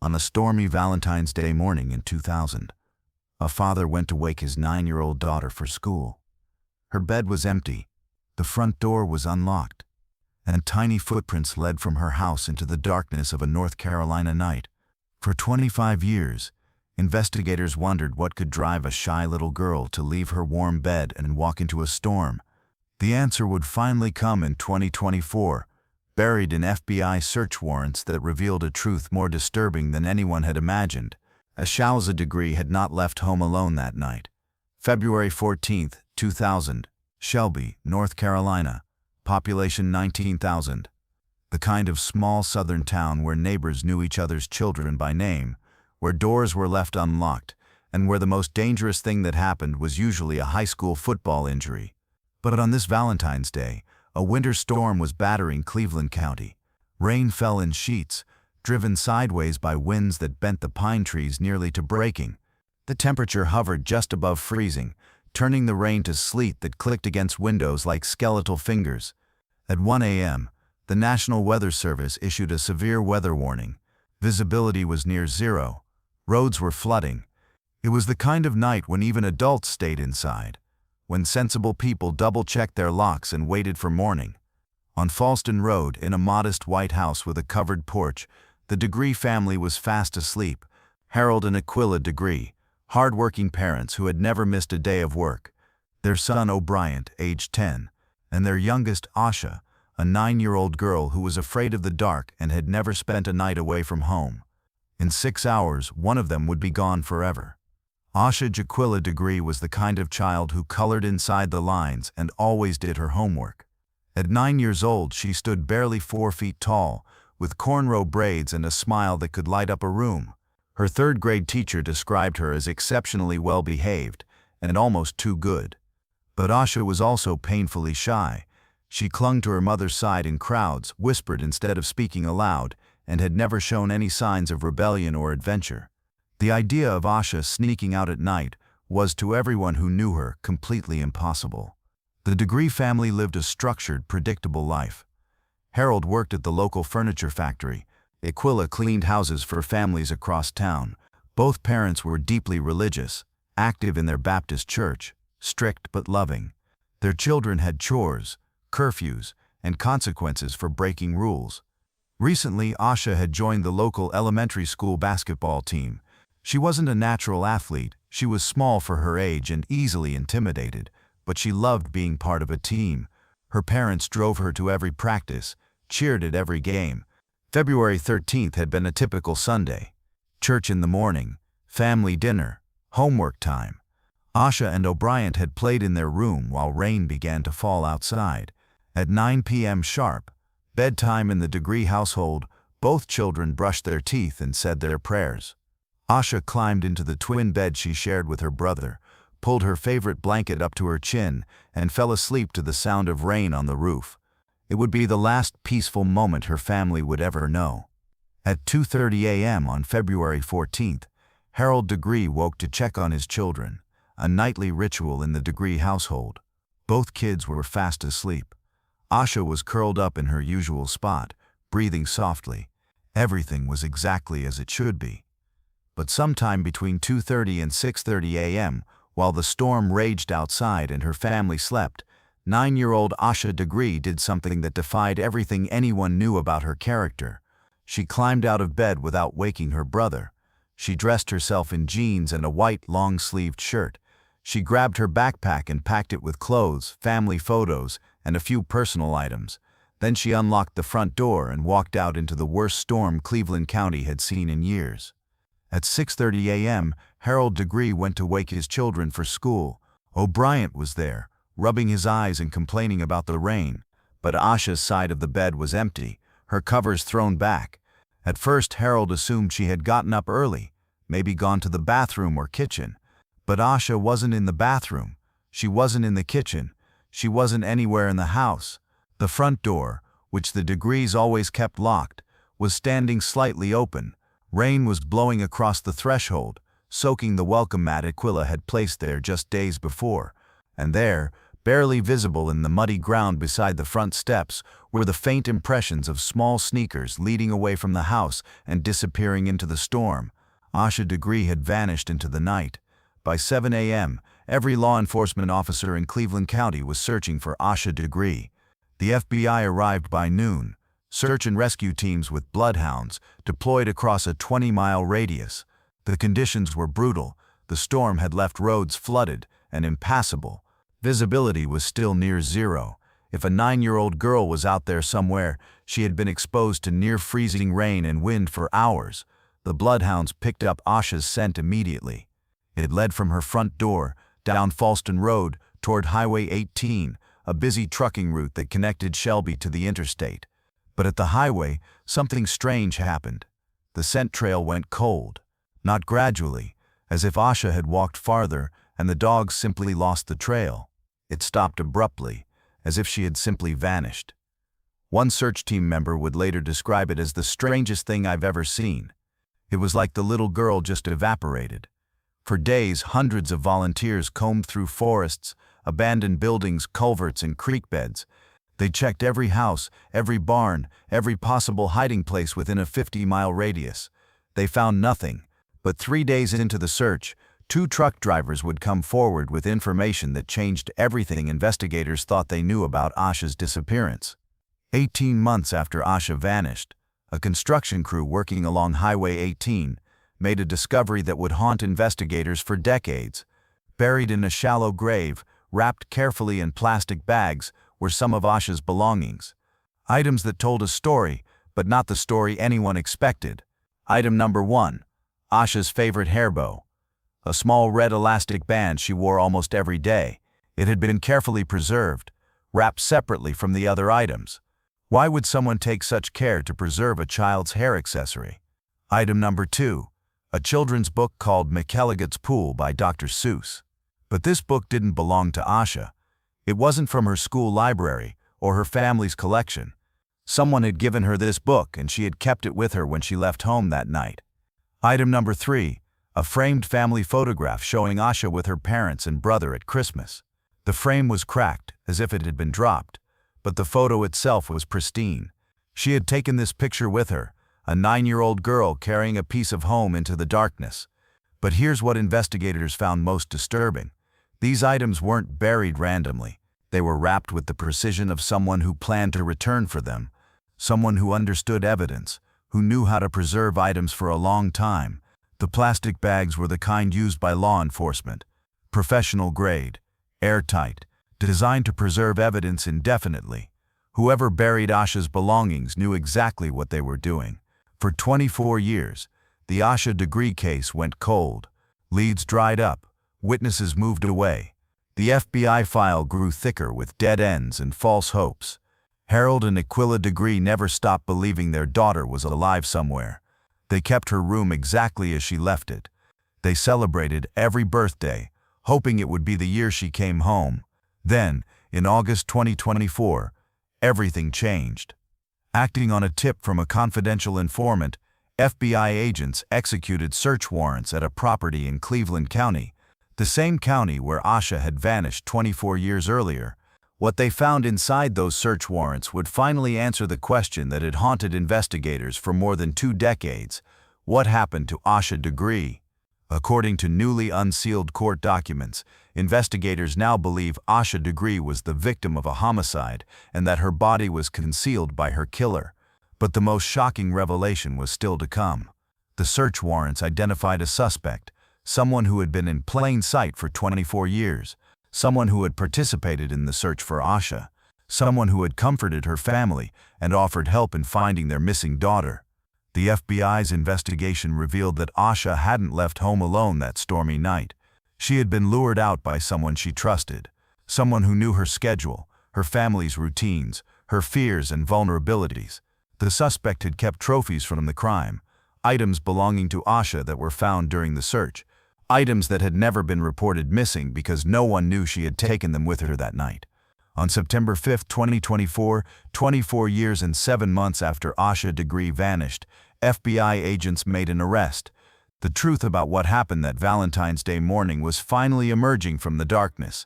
On a stormy Valentine's Day morning in 2000, a father went to wake his 9-year-old daughter for school. Her bed was empty, the front door was unlocked, and tiny footprints led from her house into the darkness of a North Carolina night. For 25 years, investigators wondered what could drive a shy little girl to leave her warm bed and walk into a storm. The answer would finally come in 2024, buried in FBI search warrants that revealed a truth more disturbing than anyone had imagined. Asha's degree had not left home alone that night. February 14, 2000, Shelby, North Carolina, population 19,000. The kind of small southern town where neighbors knew each other's children by name, where doors were left unlocked, and where the most dangerous thing that happened was usually a high school football injury. But on this Valentine's Day, a winter storm was battering Cleveland County. Rain fell in sheets, driven sideways by winds that bent the pine trees nearly to breaking. The temperature hovered just above freezing, turning the rain to sleet that clicked against windows like skeletal fingers. At 1 a.m., the National Weather Service issued a severe weather warning. Visibility was near zero. Roads were flooding. It was the kind of night when even adults stayed inside, when sensible people double-checked their locks and waited for morning. On Falston Road, in a modest white house with a covered porch, the Degree family was fast asleep. Harold and Aquila Degree, hard-working parents who had never missed a day of work. Their son O'Brien, aged 10, and their youngest Asha, a 9-year-old girl who was afraid of the dark and had never spent a night away from home. In 6 hours, one of them would be gone forever. Asha Jaquilla Degree was the kind of child who colored inside the lines and always did her homework. At 9 years old, she stood barely 4 feet tall, with cornrow braids and a smile that could light up a room. Her third-grade teacher described her as exceptionally well-behaved and almost too good. But Asha was also painfully shy. She clung to her mother's side in crowds, whispered instead of speaking aloud, and had never shown any signs of rebellion or adventure. The idea of Asha sneaking out at night was, to everyone who knew her, completely impossible. The Degree family lived a structured, predictable life. Harold worked at the local furniture factory. Aquila cleaned houses for families across town. Both parents were deeply religious, active in their Baptist church, strict but loving. Their children had chores, curfews, and consequences for breaking rules. Recently, Asha had joined the local elementary school basketball team. She wasn't a natural athlete, she was small for her age and easily intimidated, but she loved being part of a team. Her parents drove her to every practice, cheered at every game. February 13th had been a typical Sunday. Church in the morning, family dinner, homework time. Asha and O'Brien had played in their room while rain began to fall outside. At 9 p.m. sharp, bedtime in the Degree household, both children brushed their teeth and said their prayers. Asha climbed into the twin bed she shared with her brother, pulled her favorite blanket up to her chin, and fell asleep to the sound of rain on the roof. It would be the last peaceful moment her family would ever know. At 2:30 a.m. on February 14th, Harold Degree woke to check on his children, a nightly ritual in the Degree household. Both kids were fast asleep. Asha was curled up in her usual spot, breathing softly. Everything was exactly as it should be. But sometime between 2:30 and 6:30 a.m., while the storm raged outside and her family slept, 9-year-old Asha Degree did something that defied everything anyone knew about her character. She climbed out of bed without waking her brother. She dressed herself in jeans and a white long-sleeved shirt. She grabbed her backpack and packed it with clothes, family photos, and a few personal items. Then she unlocked the front door and walked out into the worst storm Cleveland County had seen in years. At 6:30 a.m., Harold Degree went to wake his children for school. O'Brien was there, rubbing his eyes and complaining about the rain. But Asha's side of the bed was empty, her covers thrown back. At first, Harold assumed she had gotten up early, maybe gone to the bathroom or kitchen. But Asha wasn't in the bathroom. She wasn't in the kitchen. She wasn't anywhere in the house. The front door, which the Degrees always kept locked, was standing slightly open. Rain was blowing across the threshold, soaking the welcome mat Aquila had placed there just days before. And there, Barely visible in the muddy ground beside the front steps were the faint impressions of small sneakers leading away from the house and disappearing into the storm. Asha Degree had vanished into the night. By 7 a.m., every law enforcement officer in Cleveland County was searching for Asha Degree. The FBI arrived by noon. Search and rescue teams with bloodhounds deployed across a 20-mile radius. The conditions were brutal. The storm had left roads flooded and impassable. Visibility was still near zero. If a 9-year-old girl was out there somewhere, she had been exposed to near-freezing rain and wind for hours. The bloodhounds picked up Asha's scent immediately. It led from her front door, down Falston Road, toward Highway 18, a busy trucking route that connected Shelby to the interstate. But at the highway, something strange happened. The scent trail went cold. Not gradually, as if Asha had walked farther and the dogs simply lost the trail. It stopped abruptly, as if she had simply vanished. One search team member would later describe it as the strangest thing I've ever seen. It was like the little girl just evaporated. For days, hundreds of volunteers combed through forests, abandoned buildings, culverts, and creek beds. They checked every house, every barn, every possible hiding place within a 50-mile radius. They found nothing, but 3 days into the search, 2 truck drivers would come forward with information that changed everything investigators thought they knew about Asha's disappearance. 18 months after Asha vanished, a construction crew working along Highway 18 made a discovery that would haunt investigators for decades. Buried in a shallow grave, wrapped carefully in plastic bags, were some of Asha's belongings. Items that told a story, but not the story anyone expected. Item number 1. Asha's favorite hairbow. A small red elastic band she wore almost every day. It had been carefully preserved, wrapped separately from the other items. Why would someone take such care to preserve a child's hair accessory? Item number 2. A children's book called McElligot's Pool by Dr. Seuss. But this book didn't belong to Asha. It wasn't from her school library or her family's collection. Someone had given her this book and she had kept it with her when she left home that night. Item number 3. A framed family photograph showing Asha with her parents and brother at Christmas. The frame was cracked, as if it had been dropped, but the photo itself was pristine. She had taken this picture with her, a 9-year-old girl carrying a piece of home into the darkness. But here's what investigators found most disturbing. These items weren't buried randomly. They were wrapped with the precision of someone who planned to return for them, someone who understood evidence, who knew how to preserve items for a long time. The plastic bags were the kind used by law enforcement, professional grade, airtight, designed to preserve evidence indefinitely. Whoever buried Asha's belongings knew exactly what they were doing. For 24 years, the Asha Degree case went cold. Leads dried up, witnesses moved away. The FBI file grew thicker with dead ends and false hopes. Harold and Aquila Degree never stopped believing their daughter was alive somewhere. They kept her room exactly as she left it. They celebrated every birthday, hoping it would be the year she came home. Then, in August 2024, everything changed. Acting on a tip from a confidential informant, FBI agents executed search warrants at a property in Cleveland County, the same county where Asha had vanished 24 years earlier. What they found inside those search warrants would finally answer the question that had haunted investigators for more than 2 decades. What happened to Asha Degree? According to newly unsealed court documents, investigators now believe Asha Degree was the victim of a homicide and that her body was concealed by her killer. But the most shocking revelation was still to come. The search warrants identified a suspect, someone who had been in plain sight for 24 years. Someone who had participated in the search for Asha, someone who had comforted her family and offered help in finding their missing daughter. The FBI's investigation revealed that Asha hadn't left home alone that stormy night. She had been lured out by someone she trusted, someone who knew her schedule, her family's routines, her fears and vulnerabilities. The suspect had kept trophies from the crime, items belonging to Asha that were found during the search. Items that had never been reported missing because no one knew she had taken them with her that night. On September 5, 2024, 24 years and 7 months after Asha Degree vanished, FBI agents made an arrest. The truth about what happened that Valentine's Day morning was finally emerging from the darkness.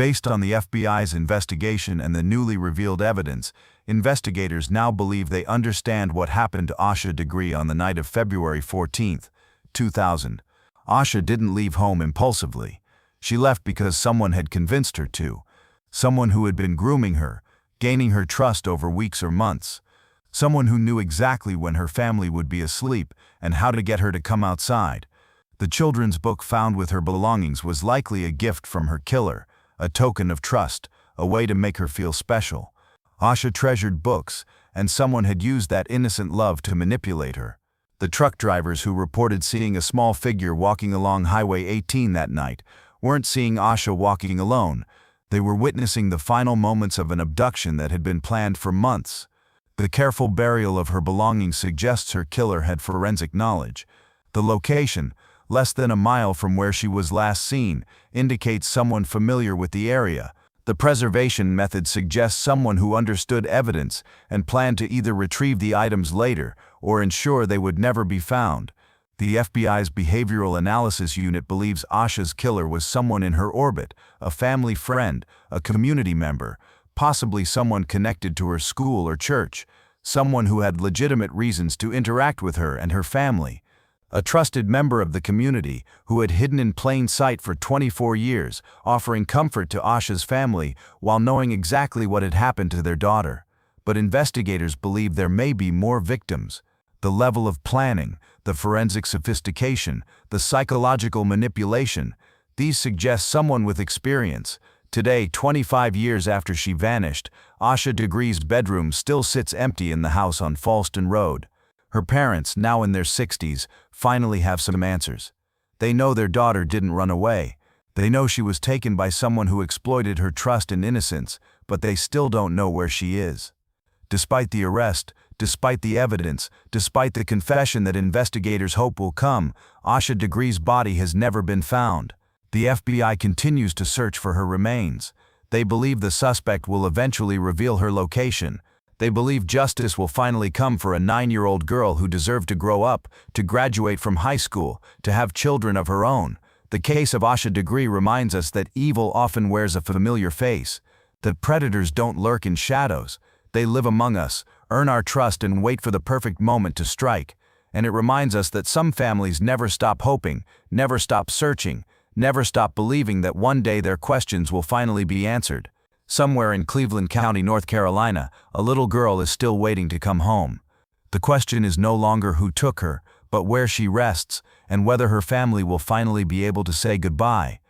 Based on the FBI's investigation and the newly revealed evidence, investigators now believe they understand what happened to Asha Degree on the night of February 14, 2000. Asha didn't leave home impulsively. She left because someone had convinced her to. Someone who had been grooming her, gaining her trust over weeks or months. Someone who knew exactly when her family would be asleep and how to get her to come outside. The children's book found with her belongings was likely a gift from her killer, a token of trust, a way to make her feel special. Asha treasured books, and someone had used that innocent love to manipulate her. The truck drivers who reported seeing a small figure walking along Highway 18 that night weren't seeing Asha walking alone. They were witnessing the final moments of an abduction that had been planned for months. The careful burial of her belongings suggests her killer had forensic knowledge. The location, less than a mile from where she was last seen, indicates someone familiar with the area. The preservation method suggests someone who understood evidence and planned to either retrieve the items later or ensure they would never be found. The FBI's Behavioral Analysis Unit believes Asha's killer was someone in her orbit, a family friend, a community member, possibly someone connected to her school or church, someone who had legitimate reasons to interact with her and her family. A trusted member of the community who had hidden in plain sight for 24 years, offering comfort to Asha's family while knowing exactly what had happened to their daughter. But investigators believe there may be more victims. The level of planning, the forensic sophistication, the psychological manipulation, these suggest someone with experience. Today, 25 years after she vanished, Asha Degree's bedroom still sits empty in the house on Falston Road. Her parents, now in their 60s, finally have some answers. They know their daughter didn't run away. They know she was taken by someone who exploited her trust and innocence, but they still don't know where she is. Despite the arrest, despite the evidence, despite the confession that investigators hope will come, Asha Degree's body has never been found. The FBI continues to search for her remains. They believe the suspect will eventually reveal her location. They believe justice will finally come for a 9-year-old girl who deserved to grow up, to graduate from high school, to have children of her own. The case of Asha Degree reminds us that evil often wears a familiar face, that predators don't lurk in shadows. They live among us, earn our trust, and wait for the perfect moment to strike. And it reminds us that some families never stop hoping, never stop searching, never stop believing that one day their questions will finally be answered. Somewhere in Cleveland County, North Carolina, a little girl is still waiting to come home. The question is no longer who took her, but where she rests, and whether her family will finally be able to say goodbye.